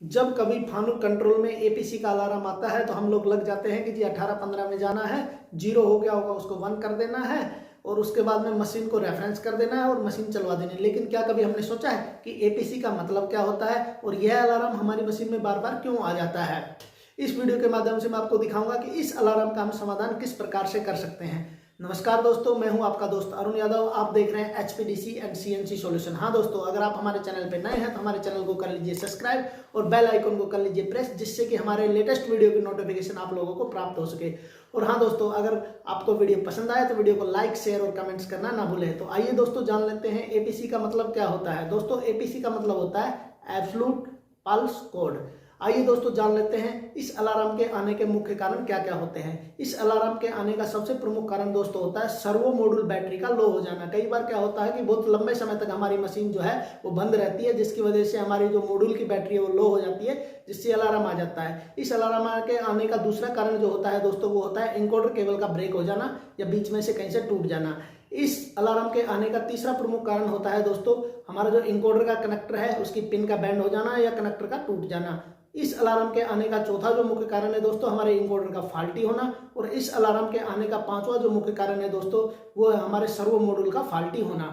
जब कभी फानुक कंट्रोल में एपीसी का अलार्म आता है तो हम लोग लग जाते हैं कि जी 18-15 में जाना है, 0 हो गया होगा उसको 1 कर देना है और उसके बाद में मशीन को रेफरेंस कर देना है और मशीन चलवा देनी है। लेकिन क्या कभी हमने सोचा है कि एपीसी का मतलब क्या होता है और यह अलार्म हमारी मशीन में बार बार क्यों आ जाता है। इस वीडियो के माध्यम से मैं आपको दिखाऊंगा कि इस अलार्म का हम समाधान किस प्रकार से कर सकते हैं। नमस्कार दोस्तों, मैं हूं आपका दोस्त अरुण यादव। आप देख रहे हैं एचपीडीसी एंड सीएनसी सॉल्यूशन। हाँ दोस्तों, अगर आप हमारे चैनल पे नए हैं तो हमारे चैनल को कर लीजिए सब्सक्राइब और बेल आइकन को कर लीजिए प्रेस, जिससे कि हमारे लेटेस्ट वीडियो की नोटिफिकेशन आप लोगों को प्राप्त हो सके। और हाँ दोस्तों, अगर आपको वीडियो पसंद आए तो वीडियो को लाइक, शेयर और कमेंट्स करना ना भूलें। तो आइए दोस्तों जान लेते हैं एपीसी का मतलब क्या होता है। दोस्तों एपीसी का मतलब होता है एब्सोल्यूट पल्स कोड। आइए दोस्तों जान लेते हैं इस अलार्म के आने के मुख्य कारण क्या क्या होते हैं। इस अलार्म के आने का सबसे प्रमुख कारण दोस्तों होता है सर्वो मॉड्यूल बैटरी का लो हो जाना। कई बार क्या होता है कि बहुत लंबे समय तक हमारी मशीन जो है वो बंद रहती है, जिसकी वजह से हमारी जो मॉड्यूल की बैटरी है वो लो हो जाती है, जिससे अलार्म आ जाता है। इस अलार्म के आने का दूसरा कारण जो होता है दोस्तों वो होता है एनकोडर केबल का ब्रेक हो जाना या बीच में से कहीं से टूट जाना। इस अलार्म के आने का तीसरा प्रमुख कारण होता है दोस्तों हमारा जो एनकोडर का कनेक्टर है उसकी पिन का बैंड हो जाना या कनेक्टर का टूट जाना। इस अलार्म के आने का चौथा जो मुख्य कारण है दोस्तों हमारे एनकोडर का फॉल्टी होना। और इस अलार्म के आने का पांचवा जो मुख्य कारण है दोस्तों वो है हमारे सर्वो मॉड्यूल का फॉल्टी होना।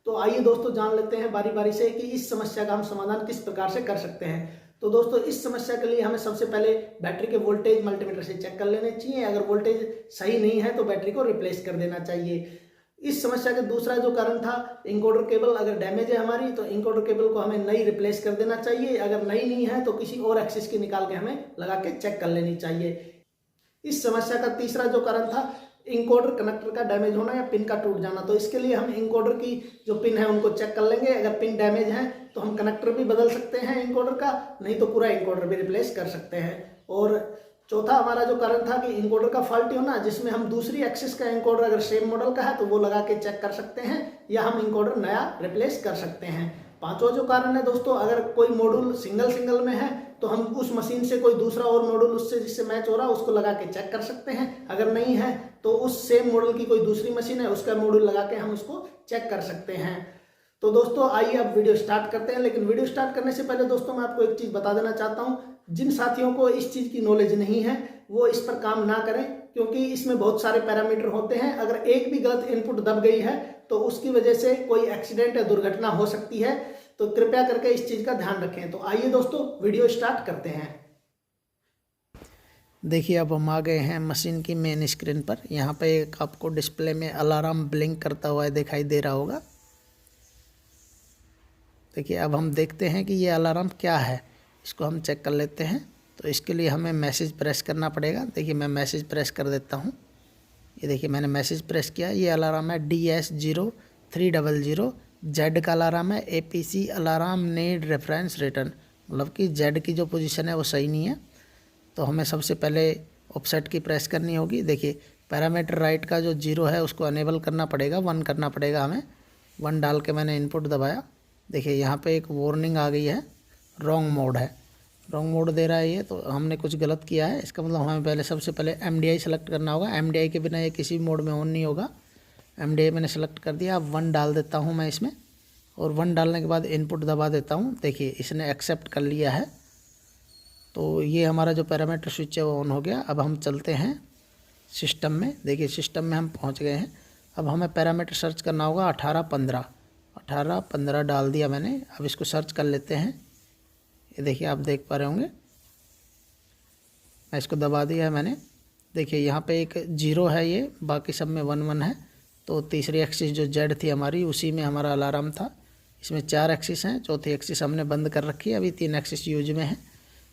तो आइए दोस्तों जान लेते हैं बारी बारी से कि इस समस्या का हम समाधान किस प्रकार से कर सकते हैं। तो दोस्तों इस समस्या के लिए हमें सबसे पहले बैटरी के वोल्टेज मल्टीमीटर से चेक कर लेने चाहिए। अगर वोल्टेज सही नहीं है तो बैटरी को रिप्लेस कर देना चाहिए। इस समस्या का दूसरा जो कारण था एनकोडर केबल अगर डैमेज है हमारी तो एनकोडर केबल को हमें नई रिप्लेस कर देना चाहिए। अगर नई नहीं है तो किसी और एक्सिस की निकाल के हमें लगा के चेक कर लेनी चाहिए। इस समस्या का तीसरा जो कारण था एनकोडर कनेक्टर का डैमेज होना या पिन का टूट जाना। तो इसके लिए हम एनकोडर की जो पिन है उनको चेक कर लेंगे। अगर पिन डैमेज है तो हम कनेक्टर भी बदल सकते हैं एनकोडर का, नहीं तो पूरा एनकोडर भी रिप्लेस कर सकते हैं। और चौथा हमारा जो कारण था कि एनकोडर का फॉल्ट होना, जिसमें हम दूसरी एक्सिस का एनकोडर अगर सेम मॉडल का है तो वो लगा के चेक कर सकते हैं या हम एनकोडर नया रिप्लेस कर सकते हैं। पांचवा जो कारण है दोस्तों अगर कोई मॉड्यूल सिंगल में है तो हम उस मशीन से कोई दूसरा और मॉड्यूल उससे जिससे मैच हो रहा है उसको लगा के चेक कर सकते हैं। अगर नहीं है तो उस सेम मॉडल की कोई दूसरी मशीन है उसका मॉड्यूल लगा के हम उसको चेक कर सकते हैं। तो दोस्तों आइए अब वीडियो स्टार्ट करते हैं। लेकिन वीडियो स्टार्ट करने से पहले दोस्तों मैं आपको एक चीज़ बता देना चाहता हूँ। जिन साथियों को इस चीज़ की नॉलेज नहीं है वो इस पर काम ना करें, क्योंकि इसमें बहुत सारे पैरामीटर होते हैं। अगर एक भी गलत इनपुट दब गई है तो उसकी वजह से कोई एक्सीडेंट या दुर्घटना हो सकती है। तो कृपया करके इस चीज़ का ध्यान रखें। तो आइए दोस्तों वीडियो स्टार्ट करते हैं। देखिए अब हम आ गए हैं मशीन की मेन स्क्रीन पर। यहाँ पे एक आपको डिस्प्ले में अलार्म ब्लिंक करता हुआ दिखाई दे रहा होगा। देखिए अब हम देखते हैं कि ये अलार्म क्या है, इसको हम चेक कर लेते हैं। तो इसके लिए हमें मैसेज प्रेस करना पड़ेगा। देखिए मैं मैसेज प्रेस कर देता हूँ। ये देखिए मैंने मैसेज प्रेस किया। ये अलार्म है DS0300 जेड का अलार्म है। APC alarm need reference return, मतलब कि जेड की जो पोजीशन है वो सही नहीं है। तो हमें सबसे पहले ऑफसेट की प्रेस करनी होगी। देखिए पैरामीटर राइट का जो 0 है उसको अनेबल करना पड़ेगा, 1 करना पड़ेगा हमें। 1 डाल के मैंने इनपुट दबाया। देखिए यहाँ पे एक वार्निंग आ गई है, रॉन्ग मोड है, रॉन्ग मोड दे रहा है ये, तो हमने कुछ गलत किया है। इसका मतलब हमें पहले सबसे पहले MDI सेलेक्ट करना होगा। MDI के बिना ये किसी मोड में ऑन नहीं होगा। MDI मैंने सेलेक्ट कर दिया। अब 1 डाल देता हूँ मैं इसमें, और 1 डालने के बाद इनपुट दबा देता हूँ। देखिए इसने एक्सेप्ट कर लिया है। तो ये हमारा जो पैरामीटर स्विच है वो ऑन हो गया। अब हम चलते हैं सिस्टम में। देखिए सिस्टम में हम पहुँच गए हैं। अब हमें पैरामीटर सर्च करना होगा 18-15 डाल दिया मैंने। अब इसको सर्च कर लेते हैं। ये देखिए आप देख पा रहे होंगे, मैं इसको दबा दिया है मैंने। देखिए यहाँ पे एक 0 है, ये बाकी सब में 1 है। तो तीसरी एक्सिस जो जेड थी हमारी उसी में हमारा अलार्म था। इसमें 4 एक्सिस हैं, चौथी एक्सिस हमने बंद कर रखी है, अभी 3 एक्सिस यूज में है।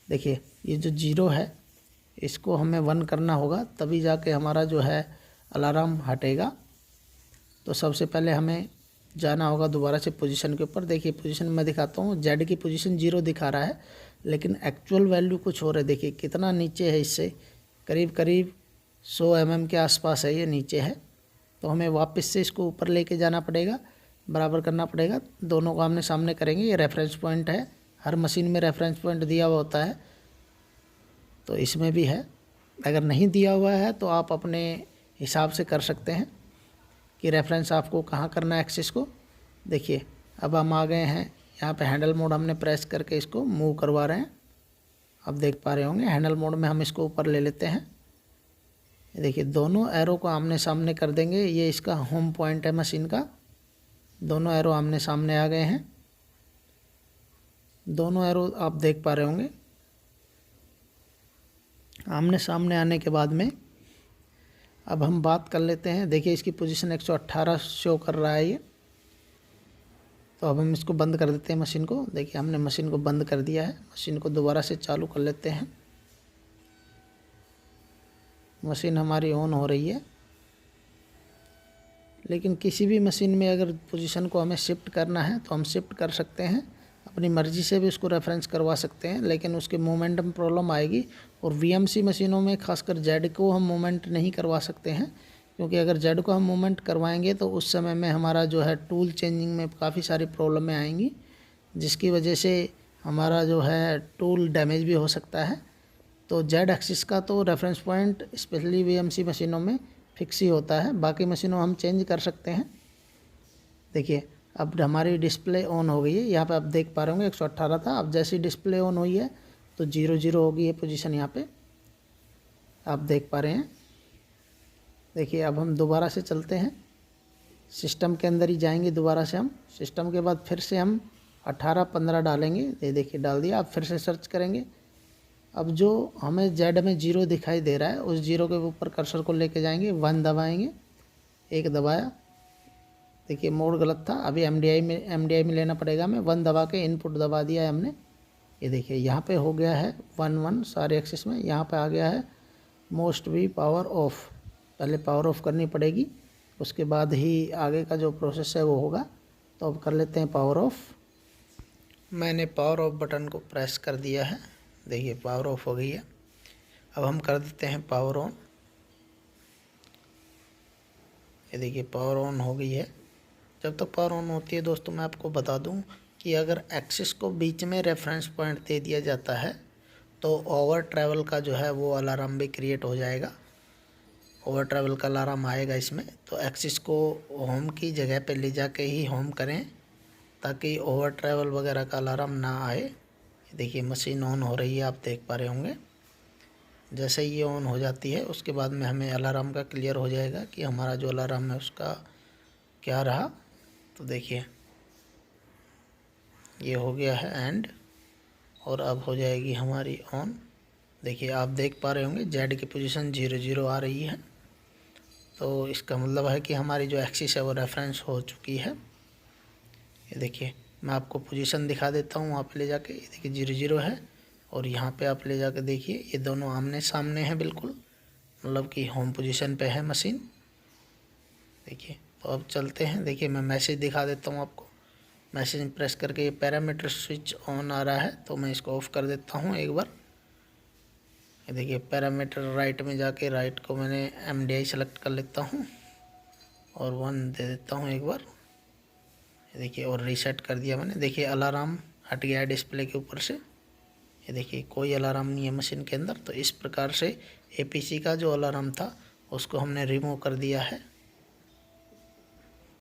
देखिए ये जो 0 है इसको हमें 1 करना होगा, तभी जाके हमारा जो है अलार्म हटेगा। तो सबसे पहले हमें जाना होगा दोबारा से पोजीशन के ऊपर। देखिए पोजीशन मैं दिखाता हूँ, जेड की पोजीशन 0 दिखा रहा है, लेकिन एक्चुअल वैल्यू कुछ और है। देखिए कितना नीचे है, इससे करीब 100 mm के आसपास है, ये नीचे है। तो हमें वापस से इसको ऊपर लेके जाना पड़ेगा, बराबर करना पड़ेगा। दोनों को आमने सामने करेंगे। ये रेफरेंस पॉइंट है, हर मशीन में रेफरेंस पॉइंट दिया हुआ होता है, तो इसमें भी है। अगर नहीं दिया हुआ है तो आप अपने हिसाब से कर सकते हैं कि रेफरेंस आपको कहाँ करना है एक्सिस को। देखिए अब हम आ गए हैं यहाँ पे, हैंडल मोड हमने प्रेस करके इसको मूव करवा रहे हैं। अब देख पा रहे होंगे हैंडल मोड में हम इसको ऊपर ले लेते हैं। ये देखिए दोनों एरो को आमने सामने कर देंगे। ये इसका होम पॉइंट है मशीन का। दोनों एरो आमने सामने आ गए हैं। दोनों एरो आप देख पा रहे होंगे। आमने सामने आने के बाद में अब हम बात कर लेते हैं। देखिए इसकी पोजीशन 118 शो कर रहा है ये। तो अब हम इसको बंद कर देते हैं मशीन को। देखिए हमने मशीन को बंद कर दिया है। मशीन को दोबारा से चालू कर लेते हैं। मशीन हमारी ऑन हो रही है। लेकिन किसी भी मशीन में अगर पोजीशन को हमें शिफ्ट करना है तो हम शिफ्ट कर सकते हैं। अपनी मर्ज़ी से भी उसको रेफरेंस करवा सकते हैं, लेकिन उसके मोमेंटम प्रॉब्लम आएगी। और वीएमसी मशीनों में खासकर जेड को हम मूवमेंट नहीं करवा सकते हैं, क्योंकि अगर जेड को हम मूवमेंट करवाएंगे तो उस समय में हमारा जो है टूल चेंजिंग में काफ़ी सारी प्रॉब्लमें आएंगी, जिसकी वजह से हमारा जो है टूल डैमेज भी हो सकता है। तो जेड एक्सिस का तो रेफरेंस पॉइंट स्पेशली वीएमसी मशीनों में फिक्स ही होता है। बाकी मशीनों हम चेंज कर सकते हैं। देखिए अब हमारी डिस्प्ले ऑन हो गई है। यहाँ पे आप देख पा रहे होंगे 118 था। अब जैसी डिस्प्ले ऑन हुई है तो 00 हो गई है पोजीशन। यहाँ पे आप देख पा रहे हैं। देखिए अब हम दोबारा से चलते हैं, सिस्टम के अंदर ही जाएंगे दोबारा से हम। सिस्टम के बाद फिर से हम 18-15 डालेंगे। ये देखिए डाल दिया। अब फिर से सर्च करेंगे। अब जो हमें जेड में 0 दिखाई दे रहा है, उस 0 के ऊपर कर्सर को लेके जाएंगे, 1 दबाएंगे। 1 दबाया। देखिए मोड गलत था, अभी एमडीआई में लेना पड़ेगा हमें। 1 दबा के इनपुट दबा दिया है हमने। ये देखिए यहाँ पे हो गया है 1-1 सारे एक्सिस में। यहाँ पे आ गया है मोस्ट भी पावर ऑफ। पहले पावर ऑफ करनी पड़ेगी, उसके बाद ही आगे का जो प्रोसेस है वो होगा। तो अब कर लेते हैं पावर ऑफ। मैंने पावर ऑफ बटन को प्रेस कर दिया है। देखिए पावर ऑफ हो गई है। अब हम कर देते हैं पावर ऑन। ये देखिए पावर ऑन हो गई है। जब तक पावर ऑन होती है दोस्तों, मैं आपको बता दूं कि अगर एक्सिस को बीच में रेफरेंस पॉइंट दे दिया जाता है तो ओवर ट्रैवल का जो है वो अलार्म भी क्रिएट हो जाएगा। ओवर ट्रैवल का अलार्म आएगा इसमें। तो एक्सिस को होम की जगह पे ले जाके ही होम करें, ताकि ओवर ट्रैवल वगैरह का अलार्म ना आए। देखिए मशीन ऑन हो रही है, आप देख पा रहे होंगे। जैसे ही ये ऑन हो जाती है उसके बाद में हमें अलार्म का क्लियर हो जाएगा कि हमारा जो अलार्म है उसका क्या रहा। तो देखिए ये हो गया है एंड, और अब हो जाएगी हमारी ऑन। देखिए आप देख पा रहे होंगे जेड की पोजीशन 00 आ रही है। तो इसका मतलब है कि हमारी जो एक्सिस है वो रेफरेंस हो चुकी है। ये देखिए मैं आपको पोजीशन दिखा देता हूँ वहाँ पे ले जाके। ये देखिए 00 है, और यहाँ पे आप ले जाके देखिए ये दोनों आमने सामने हैं बिल्कुल, मतलब कि होम पोजीशन पे है मशीन। देखिए तो अब चलते हैं। देखिए मैं मैसेज दिखा देता हूँ आपको। मैसेज प्रेस करके ये पैरामीटर स्विच ऑन आ रहा है, तो मैं इसको ऑफ कर देता हूँ एक बार। ये देखिए पैरामीटर राइट में जाके राइट को मैंने एमडीआई सेलेक्ट कर लेता हूँ और 1 दे देता हूँ एक बार। ये देखिए और रीसेट कर दिया मैंने। देखिए अलार्म हट गया है डिस्प्ले के ऊपर से। ये देखिए कोई अलार्म नहीं है मशीन के अंदर। तो इस प्रकार से एपीसी का जो अलार्म था उसको हमने रिमूव कर दिया है।